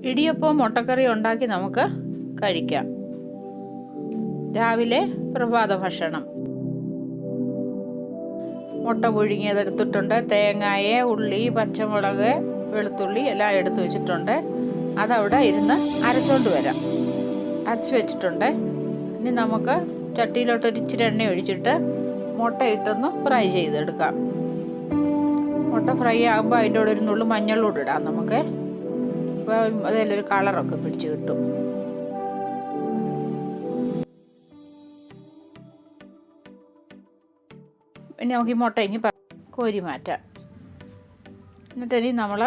ഇടിയപ്പവും മുട്ടക്കറിയും ഉണ്ടാക്കി നമുക്ക് കഴിക്കാം. രാവിലെ പ്രഭാത ഭക്ഷണം. മുട്ട പുഴുങ്ങിയതെടുത്തിട്ടുണ്ട്. തേങ്ങായ, ഉള്ളി, പച്ചമുളക്, വെളുത്തുള്ളി എല്ലാം എടുത്തു വെച്ചിട്ടുണ്ട്. അതവിടെ ഇരുന്ന് അരച്ചുകൊണ്ട് വരാം. അരച്ച് വെച്ചിട്ടുണ്ട്. ഇനി നമുക്ക് ചട്ടിയിലോട്ട് ഇച്ചിരി എണ്ണ ഒഴിച്ചിട്ട് മുട്ട ഇട്ടൊന്ന് ഫ്രൈ ചെയ്തെടുക്കാം. മുട്ട ഫ്രൈ ആകുമ്പോൾ അതിൻ്റെ കൂടെ ഒരു നുള്ളു മഞ്ഞളൂടെ ഇടാം നമുക്ക്. അപ്പോൾ അതിലൊരു കളറൊക്കെ പിടിച്ച് കിട്ടും. പിന്നെ നമുക്ക് ഈ മുട്ട ഇനി കോരി മാറ്റാം. എന്നിട്ടിനി നമ്മൾ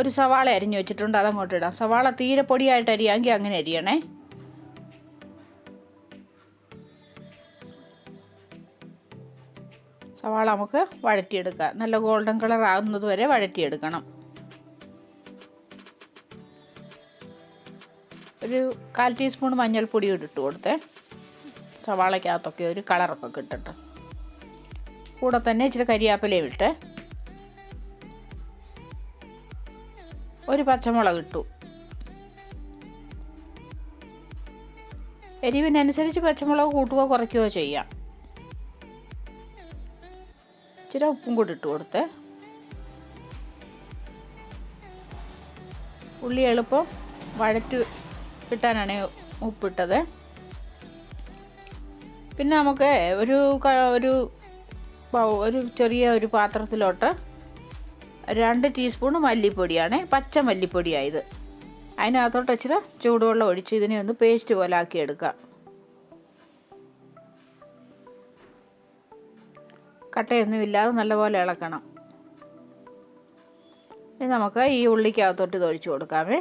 ഒരു സവാള അരിഞ്ഞു വെച്ചിട്ടുണ്ട്, അതങ്ങോട്ട് ഇടാം. സവാള തീരെ പൊടിയായിട്ട് അരിയാമെങ്കിൽ അങ്ങനെ അരിയണേ. സവാള നമുക്ക് വഴറ്റിയെടുക്കാം. നല്ല ഗോൾഡൻ കളർ ആകുന്നത് വരെ വഴറ്റിയെടുക്കണം. ഒരു 1/4 ടീസ്പൂൺ മഞ്ഞൾപ്പൊടി ഇട്ട് കൊടുത്തേ. സവാളയ്ക്കകത്തൊക്കെ ഒരു കളറൊക്കെ കിട്ടട്ടെ. കൂടെ തന്നെ ഇച്ചിരി കരിയാപ്പിലയും ഇട്ട് ഒരു പച്ചമുളക് ഇട്ടു. എരിവിനനുസരിച്ച് പച്ചമുളക് കൂട്ടുകയോ കുറയ്ക്കുകയോ ചെയ്യാം. ഇച്ചിരി ഉപ്പും കൂടി ഇട്ട് കൊടുത്ത്. ഉള്ളി എളുപ്പം വഴറ്റി കിട്ടാനാണ് ഉപ്പിട്ടത്. പിന്നെ നമുക്ക് ഒരു ചെറിയ ഒരു പാത്രത്തിലോട്ട് 2 ടീസ്പൂൺ മല്ലിപ്പൊടിയാണ്, പച്ച മല്ലിപ്പൊടിയായത്. അതിനകത്തോട്ട് ഇച്ചിരി ചൂടുവെള്ളം ഒഴിച്ച് ഇതിനെ ഒന്ന് പേസ്റ്റ് പോലെ ആക്കിയെടുക്കാം. കട്ടയൊന്നും ഇല്ലാതെ നല്ലപോലെ ഇളക്കണം. ഇനി നമുക്ക് ഈ ഉള്ളിക്കകത്തോട്ട് ഇത് ഒഴിച്ച് കൊടുക്കാമേ.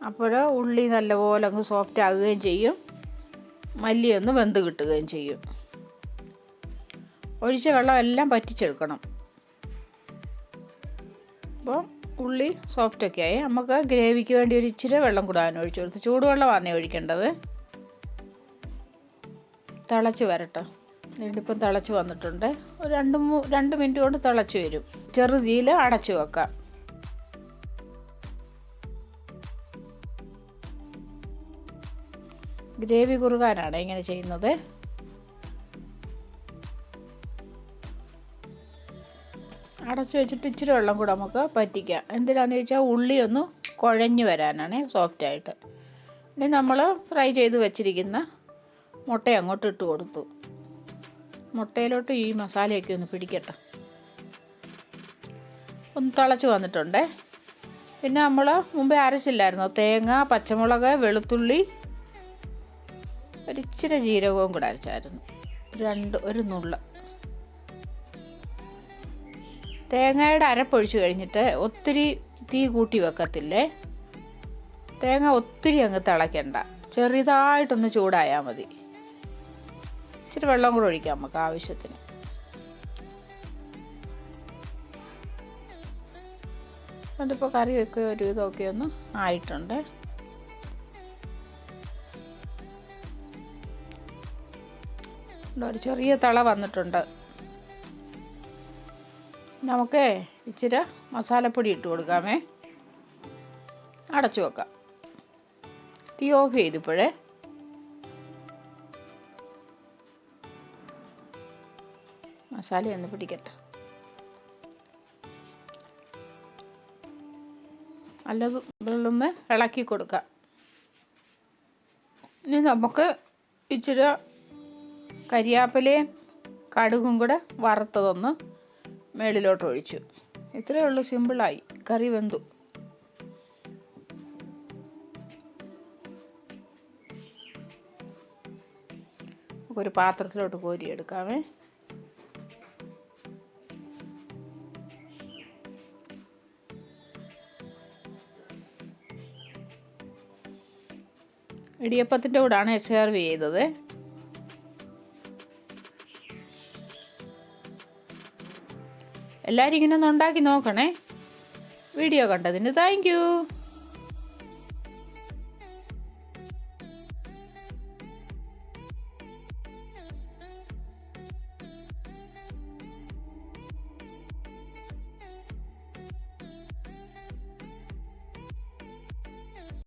അപ്പോൾ ഉള്ളി നല്ലപോലെ അങ്ങ് സോഫ്റ്റ് ആകുകയും ചെയ്യും, മല്ലി ഒന്ന് വെന്ത് കിട്ടുകയും ചെയ്യും. ഒഴിച്ച വെള്ളം എല്ലാം പറ്റിച്ചെടുക്കണം. അപ്പോൾ ഉള്ളി സോഫ്റ്റൊക്കെ ആയി. നമുക്ക് ഗ്രേവിക്ക് വേണ്ടി ഒരു ഇച്ചിരി വെള്ളം കൂടെ ഒഴിച്ചു കൊടുത്ത്. ചൂടുവെള്ളമാണ് ഒഴിക്കേണ്ടത്. തിളച്ച് വരട്ടെ. ഇതിപ്പം തിളച്ച് വന്നിട്ടുണ്ട്. ഒരു 2 മിനിറ്റ് കൊണ്ട് തിളച്ച് വരും. ചെറുതീയിൽ അടച്ചു വെക്കാം. ഗ്രേവി കുറുകാനാണ് ഇങ്ങനെ ചെയ്യുന്നത്. അടച്ചു വെച്ചിട്ട് ഇച്ചിരി വെള്ളം കൂടെ നമുക്ക് പറ്റിക്കാം. എന്തിനാന്ന് ചോദിച്ചാൽ ഉള്ളി ഒന്ന് കുഴഞ്ഞു വരാനാണ്, സോഫ്റ്റായിട്ട്. ഇനി നമ്മൾ ഫ്രൈ ചെയ്ത് വെച്ചിരിക്കുന്ന മുട്ട അങ്ങോട്ട് ഇട്ട് കൊടുത്തു. മുട്ടയിലോട്ട് ഈ മസാലയൊക്കെ ഒന്ന് പിടിക്കട്ടെ. ഒന്ന് തിളച്ച് വന്നിട്ടുണ്ട്. പിന്നെ നമ്മൾ മുമ്പേ അരച്ചില്ലായിരുന്നോ, തേങ്ങ, പച്ചമുളക്, വെളുത്തുള്ളി, ഒരിച്ചിരി ജീരകവും കൂടെ അരച്ചായിരുന്നു. ഒരു നുള്ള തേങ്ങയുടെ അരപ്പൊഴിച്ച് കഴിഞ്ഞിട്ട് ഒത്തിരി തീ കൂട്ടി വെക്കത്തില്ലേ. തേങ്ങ ഒത്തിരി അങ്ങ് തിളയ്ക്കണ്ട, ചെറുതായിട്ടൊന്ന് ചൂടായാൽ മതി. ഇച്ചിരി വെള്ളം കൂടെ ഒഴിക്കാം നമുക്ക് ആവശ്യത്തിന്. അതിപ്പോൾ കറിയൊക്കെ ഒരു ഇതൊക്കെ ഒന്ന് ആയിട്ടുണ്ട്. ഒരു ചെറിയ തിള വന്നിട്ടുണ്ട്. നമുക്ക് ഇച്ചിരി മസാലപ്പൊടി ഇട്ട് കൊടുക്കാമേ. അടച്ചു വെക്കാം. തീ ഓഫ് ചെയ്തിപ്പോഴേ. മസാല ഒന്ന് പിടിക്കട്ടെ. നല്ലതൊന്ന് ഇളക്കി കൊടുക്കാം. ഇനി നമുക്ക് ഇച്ചിരി കരിയാപ്പിലയും കടുകും കൂടെ വറുത്തതൊന്ന് മേളിലോട്ട് ഒഴിച്ചു. ഇത്രയേ ഉള്ളൂ, സിമ്പിളായി. കറി വെന്തു. ഒരു പാത്രത്തിലോട്ട് കോരിയെടുക്കാമേ. ഇടിയപ്പത്തിൻ്റെ കൂടാണ് സെർവ് ചെയ്തത്. എല്ലാവരും ഇങ്ങനെ ഒന്ന് ഉണ്ടാക്കി നോക്കണേ. വീഡിയോ കണ്ടതിന് താങ്ക് യു.